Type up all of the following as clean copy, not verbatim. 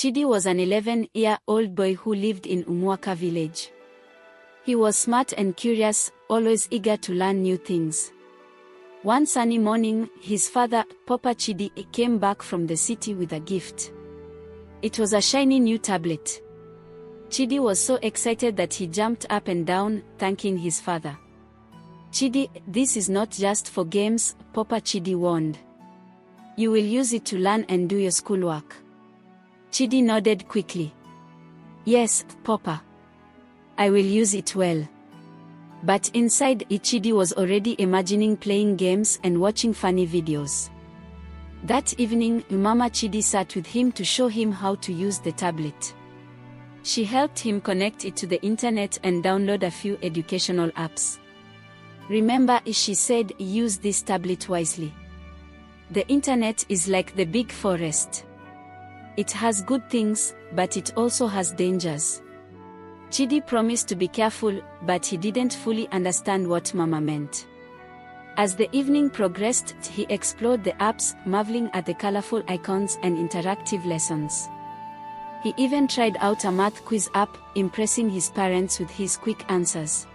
Chidi was an 11-year-old boy who lived in Umwaka village. He was smart and curious, always eager to learn new things. One sunny morning, his father, Papa Chidi, came back from the city with a gift. It was a shiny new tablet. Chidi was so excited that he jumped up and down, thanking his father. "Chidi, this is not just for games," Papa Chidi warned. "You will use it to learn and do your schoolwork." Chidi nodded quickly. "Yes, Papa. I will use it well." But inside, Chidi was already imagining playing games and watching funny videos. That evening, Mama Chidi sat with him to show him how to use the tablet. She helped him connect it to the internet and download a few educational apps. "Remember," she said, "use this tablet wisely. The internet is like the big forest. It has good things, but it also has dangers." Chidi promised to be careful, but he didn't fully understand what Mama meant. As the evening progressed, he explored the apps, marveling at the colorful icons and interactive lessons. He even tried out a math quiz app, impressing his parents with his quick answers.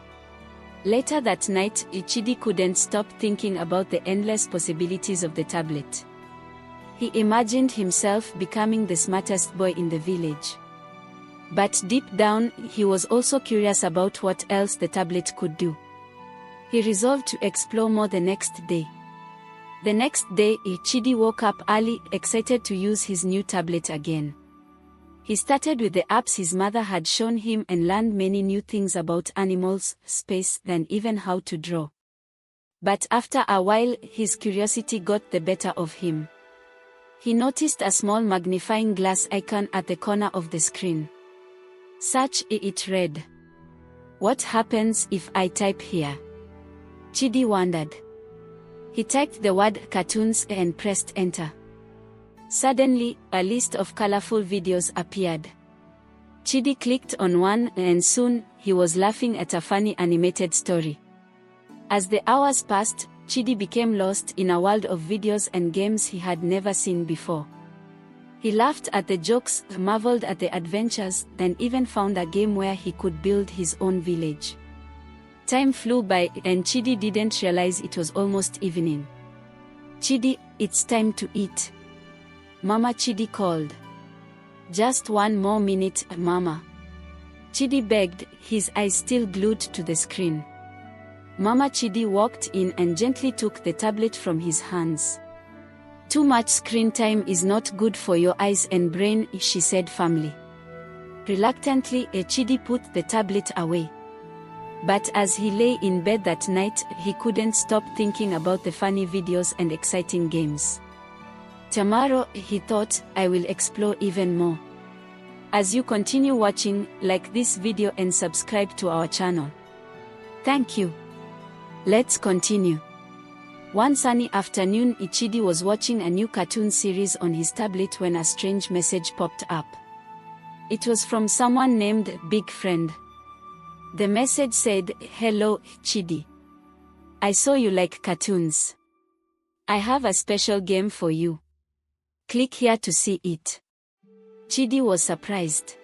Later that night, Chidi couldn't stop thinking about the endless possibilities of the tablet. He imagined himself becoming the smartest boy in the village. But deep down, he was also curious about what else the tablet could do. He resolved to explore more the next day. The next day, Chidi woke up early, excited to use his new tablet again. He started with the apps his mother had shown him and learned many new things about animals, space, and even how to draw. But after a while, his curiosity got the better of him. He noticed a small magnifying glass icon at the corner of the screen. "Search," it read. "What happens if I type here?" Chidi wondered. He typed the word cartoons and pressed enter. Suddenly, a list of colorful videos appeared. Chidi clicked on one, and soon, he was laughing at a funny animated story. As the hours passed, Chidi became lost in a world of videos and games he had never seen before. He laughed at the jokes, marveled at the adventures, and even found a game where he could build his own village. Time flew by, and Chidi didn't realize it was almost evening. "Chidi, it's time to eat," Mama Chidi called. "Just one more minute, Mama," Chidi begged, his eyes still glued to the screen. Mama Chidi walked in and gently took the tablet from his hands. "Too much screen time is not good for your eyes and brain," she said firmly. Reluctantly, Chidi put the tablet away. But as he lay in bed that night, he couldn't stop thinking about the funny videos and exciting games. "Tomorrow," he thought, "I will explore even more." As you continue watching, like this video and subscribe to our channel. Thank you. Let's continue. One sunny afternoon, Chidi was watching a new cartoon series on his tablet when a strange message popped up. It was from someone named Big Friend. The message said, "Hello, Chidi. I saw you like cartoons. I have a special game for you. Click here to see it." Chidi was surprised.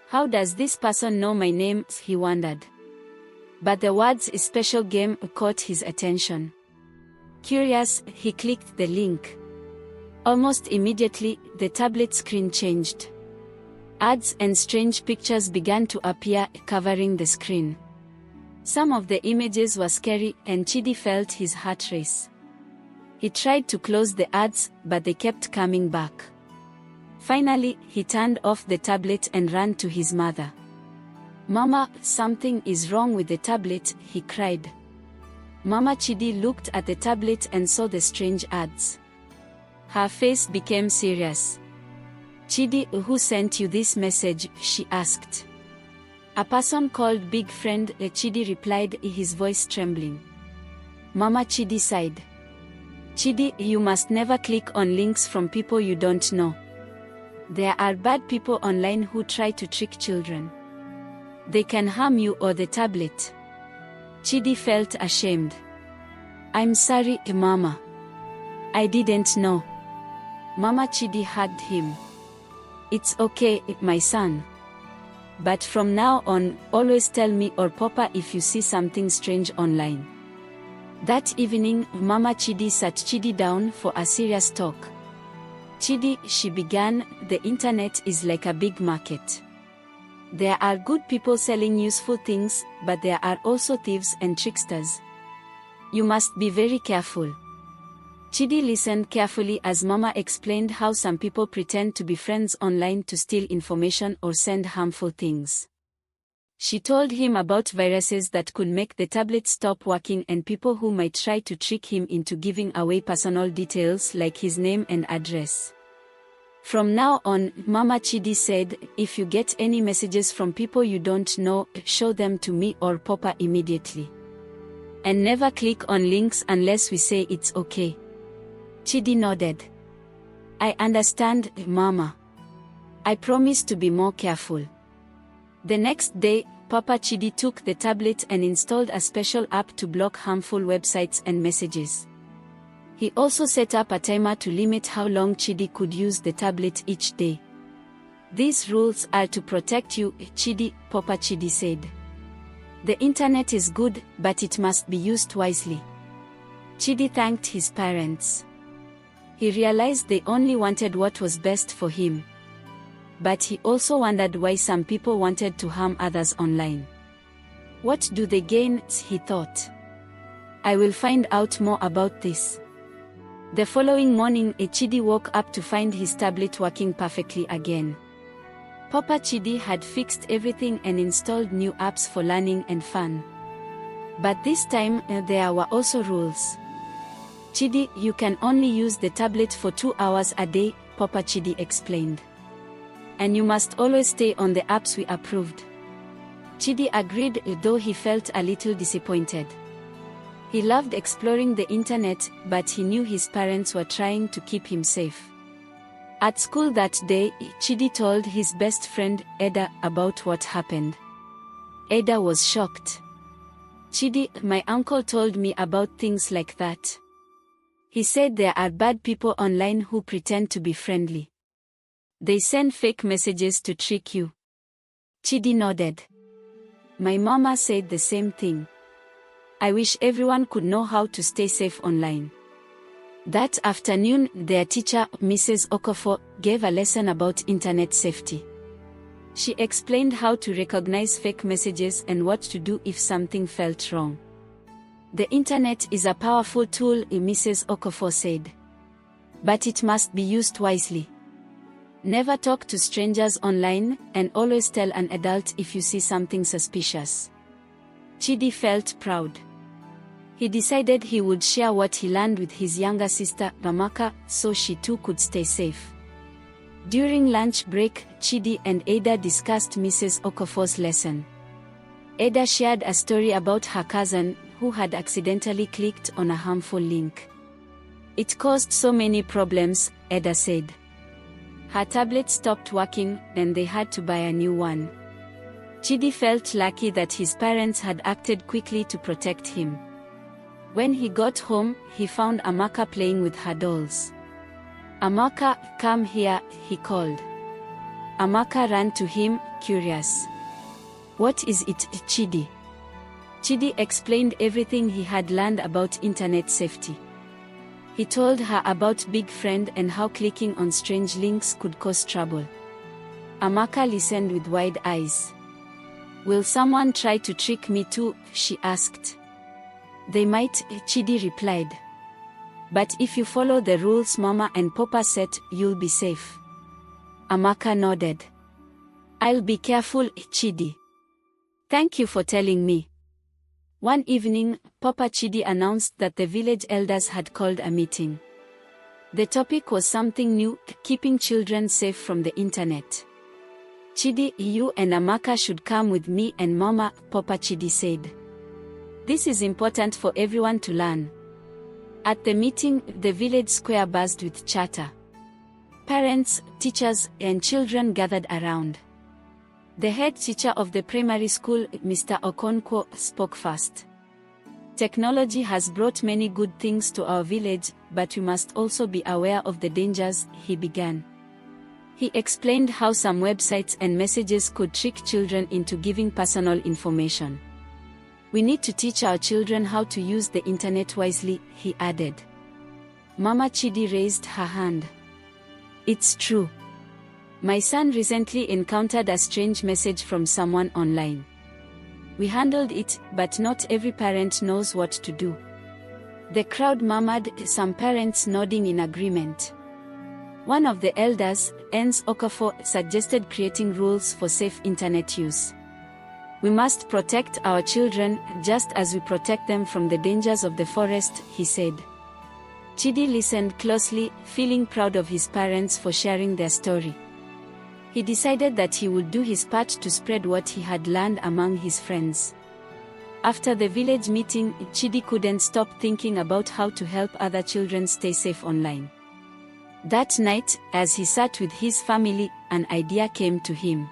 "How does this person know my name?" he wondered. But the words "special game" caught his attention. Curious, he clicked the link. Almost immediately, the tablet screen changed. Ads and strange pictures began to appear, covering the screen. Some of the images were scary, and Chidi felt his heart race. He tried to close the ads, but they kept coming back. Finally, he turned off the tablet and ran to his mother. "Mama, something is wrong with the tablet," he cried. Mama Chidi looked at the tablet and saw the strange ads. Her face became serious. "Chidi, who sent you this message?" she asked. "A person called Big Friend," Chidi replied, his voice trembling. Mama Chidi sighed. "Chidi, you must never click on links from people you don't know. There are bad people online who try to trick children. They can harm you or the tablet." Chidi felt ashamed. "I'm sorry, Mama. I didn't know." Mama Chidi hugged him. It's okay, my son. But from now on, always tell me or Papa if you see something strange online. That evening, Mama Chidi sat Chidi down for a serious talk. Chidi, she began, the internet is like a big market. There are good people selling useful things, but there are also thieves and tricksters. You must be very careful. Chidi listened carefully as Mama explained how some people pretend to be friends online to steal information or send harmful things. She told him about viruses that could make the tablet stop working and people who might try to trick him into giving away personal details like his name and address. From now on, Mama Chidi said, if you get any messages from people you don't know, show them to me or Papa immediately. And never click on links unless we say it's okay. Chidi nodded. I understand, Mama. I promise to be more careful. The next day, Papa Chidi took the tablet and installed a special app to block harmful websites and messages. He also set up a timer to limit how long Chidi could use the tablet each day. These rules are to protect you, Chidi, Papa Chidi said. The internet is good, but it must be used wisely. Chidi thanked his parents. He realized they only wanted what was best for him. But he also wondered why some people wanted to harm others online. What do they gain, he thought. I will find out more about this. The following morning, Chidi woke up to find his tablet working perfectly again. Papa Chidi had fixed everything and installed new apps for learning and fun. But this time, there were also rules. Chidi, you can only use the tablet for 2 hours a day, Papa Chidi explained. And you must always stay on the apps we approved. Chidi agreed, though he felt a little disappointed. He loved exploring the internet, but he knew his parents were trying to keep him safe. At school that day, Chidi told his best friend, Eda, about what happened. Eda was shocked. Chidi, my uncle told me about things like that. He said there are bad people online who pretend to be friendly. They send fake messages to trick you. Chidi nodded. My mama said the same thing. I wish everyone could know how to stay safe online. That afternoon, their teacher, Mrs. Okafor, gave a lesson about internet safety. She explained how to recognize fake messages and what to do if something felt wrong. The internet is a powerful tool, Mrs. Okafor said. But it must be used wisely. Never talk to strangers online, and always tell an adult if you see something suspicious. Chidi felt proud. He decided he would share what he learned with his younger sister, Ramaka, so she too could stay safe. During lunch break, Chidi and Ada discussed Mrs. Okafor's lesson. Ada shared a story about her cousin, who had accidentally clicked on a harmful link. It caused so many problems, Ada said. Her tablet stopped working, and they had to buy a new one. Chidi felt lucky that his parents had acted quickly to protect him. When he got home, he found Amaka playing with her dolls. Amaka, come here, he called. Amaka ran to him, curious. What is it, Chidi? Chidi explained everything he had learned about internet safety. He told her about Big Friend and how clicking on strange links could cause trouble. Amaka listened with wide eyes. Will someone try to trick me too? She asked. They might, Chidi replied. But if you follow the rules Mama and Papa set, you'll be safe. Amaka nodded. I'll be careful, Chidi. Thank you for telling me. One evening, Papa Chidi announced that the village elders had called a meeting. The topic was something new, keeping children safe from the internet. Chidi, you and Amaka should come with me and Mama, Papa Chidi said. This is important for everyone to learn. At the meeting, the village square buzzed with chatter. Parents, teachers, and children gathered around. The head teacher of the primary school, Mr. Okonkwo, spoke first. Technology has brought many good things to our village, but we must also be aware of the dangers, he began. He explained how some websites and messages could trick children into giving personal information. We need to teach our children how to use the internet wisely, he added. Mama Chidi raised her hand. It's true. My son recently encountered a strange message from someone online. We handled it, but not every parent knows what to do. The crowd murmured, some parents nodding in agreement. One of the elders, Ens Okafor, suggested creating rules for safe internet use. We must protect our children, just as we protect them from the dangers of the forest, he said. Chidi listened closely, feeling proud of his parents for sharing their story. He decided that he would do his part to spread what he had learned among his friends. After the village meeting, Chidi couldn't stop thinking about how to help other children stay safe online. That night, as he sat with his family, an idea came to him.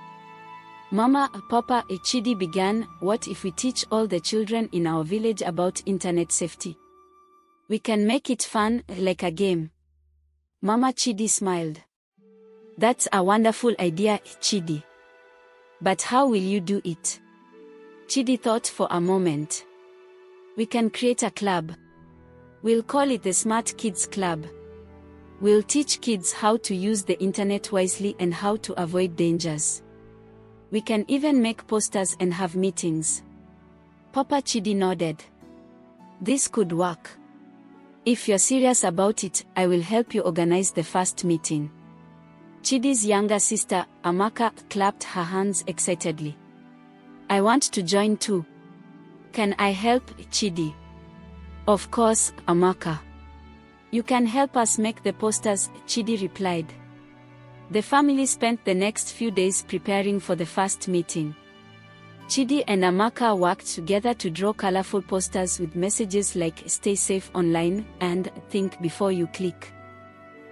Mama, Papa, Chidi began, what if we teach all the children in our village about internet safety? We can make it fun, like a game. Mama Chidi smiled. That's a wonderful idea, Chidi. But how will you do it? Chidi thought for a moment. We can create a club. We'll call it the Smart Kids Club. We'll teach kids how to use the internet wisely and how to avoid dangers. We can even make posters and have meetings. Papa Chidi nodded. This could work. If you're serious about it, I will help you organize the first meeting. Chidi's younger sister, Amaka, clapped her hands excitedly. I want to join too. Can I help, Chidi? Of course, Amaka. You can help us make the posters, Chidi replied. The family spent the next few days preparing for the first meeting. Chidi and Amaka worked together to draw colorful posters with messages like "Stay safe online" and "Think before you click."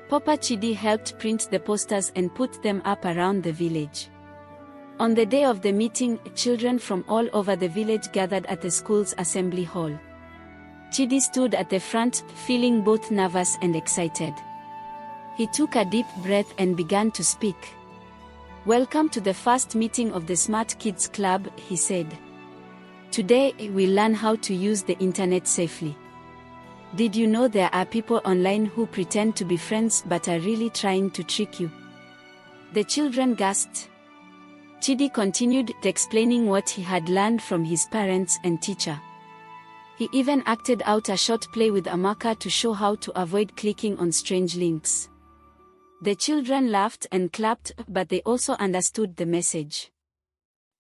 Papa Chidi helped print the posters and put them up around the village. On the day of the meeting, children from all over the village gathered at the school's assembly hall. Chidi stood at the front, feeling both nervous and excited. He took a deep breath and began to speak. Welcome to the first meeting of the Smart Kids Club, he said. Today, we'll learn how to use the internet safely. Did you know there are people online who pretend to be friends but are really trying to trick you? The children gasped. Chidi continued explaining what he had learned from his parents and teacher. He even acted out a short play with Amaka to show how to avoid clicking on strange links. The children laughed and clapped, but they also understood the message.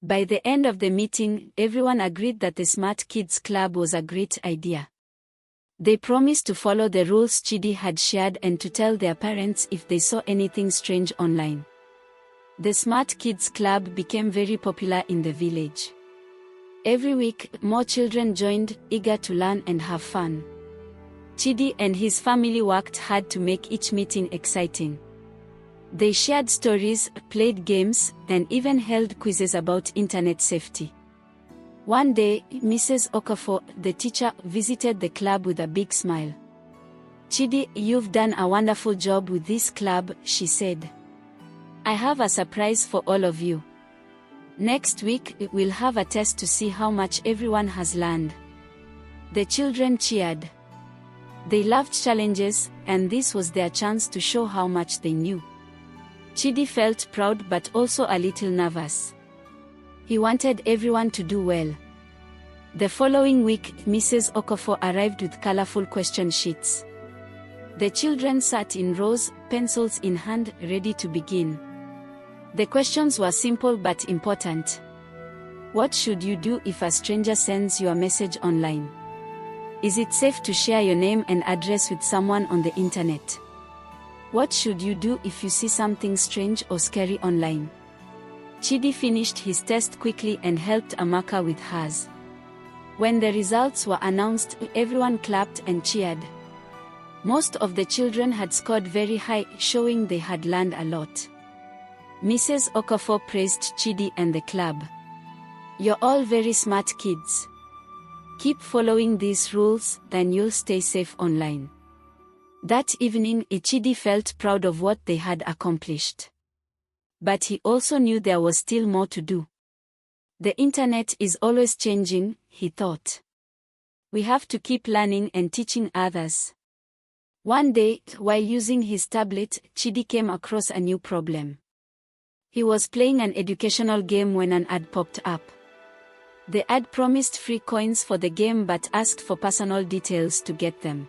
By the end of the meeting, everyone agreed that the Smart Kids Club was a great idea. They promised to follow the rules Chidi had shared and to tell their parents if they saw anything strange online. The Smart Kids Club became very popular in the village. Every week, more children joined, eager to learn and have fun. Chidi and his family worked hard to make each meeting exciting. They shared stories, played games, and even held quizzes about internet safety. One day, Mrs. Okafor, the teacher, visited the club with a big smile. Chidi, you've done a wonderful job with this club, she said. I have a surprise for all of you. Next week, we'll have a test to see how much everyone has learned. The children cheered. They loved challenges, and this was their chance to show how much they knew. Chidi felt proud but also a little nervous. He wanted everyone to do well. The following week, Mrs. Okafor arrived with colorful question sheets. The children sat in rows, pencils in hand, ready to begin. The questions were simple but important. What should you do if a stranger sends you a message online? Is it safe to share your name and address with someone on the internet? What should you do if you see something strange or scary online? Chidi finished his test quickly and helped Amaka with hers. When the results were announced, everyone clapped and cheered. Most of the children had scored very high, showing they had learned a lot. Mrs. Okafor praised Chidi and the club. You're all very smart kids. Keep following these rules, then you'll stay safe online. That evening, Chidi felt proud of what they had accomplished. But he also knew there was still more to do. The internet is always changing, he thought. We have to keep learning and teaching others. One day, while using his tablet, Chidi came across a new problem. He was playing an educational game when an ad popped up. The ad promised free coins for the game but asked for personal details to get them.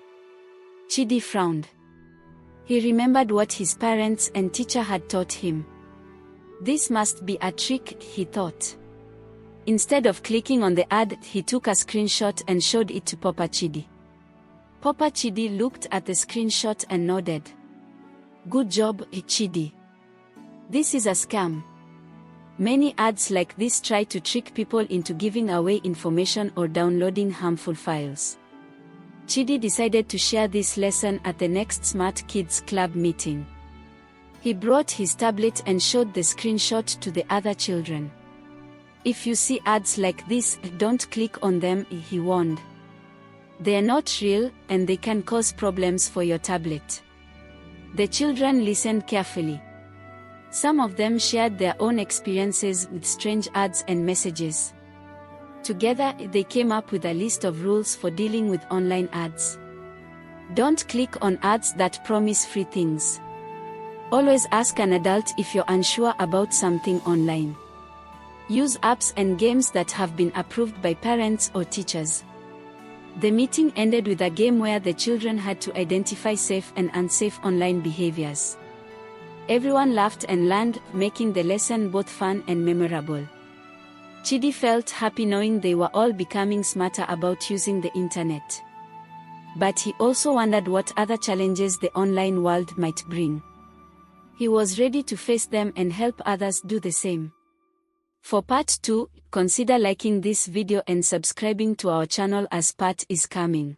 Chidi frowned. He remembered what his parents and teacher had taught him. This must be a trick, he thought. Instead of clicking on the ad, he took a screenshot and showed it to Papa Chidi. Papa Chidi looked at the screenshot and nodded. Good job, Chidi. This is a scam. Many ads like this try to trick people into giving away information or downloading harmful files. Chidi decided to share this lesson at the next Smart Kids Club meeting. He brought his tablet and showed the screenshot to the other children. If you see ads like this, don't click on them, he warned. They are not real, and they can cause problems for your tablet. The children listened carefully. Some of them shared their own experiences with strange ads and messages. Together, they came up with a list of rules for dealing with online ads. Don't click on ads that promise free things. Always ask an adult if you're unsure about something online. Use apps and games that have been approved by parents or teachers. The meeting ended with a game where the children had to identify safe and unsafe online behaviors. Everyone laughed and learned, making the lesson both fun and memorable. Chidi felt happy knowing they were all becoming smarter about using the internet. But he also wondered what other challenges the online world might bring. He was ready to face them and help others do the same. For part 2, consider liking this video and subscribing to our channel as part is coming.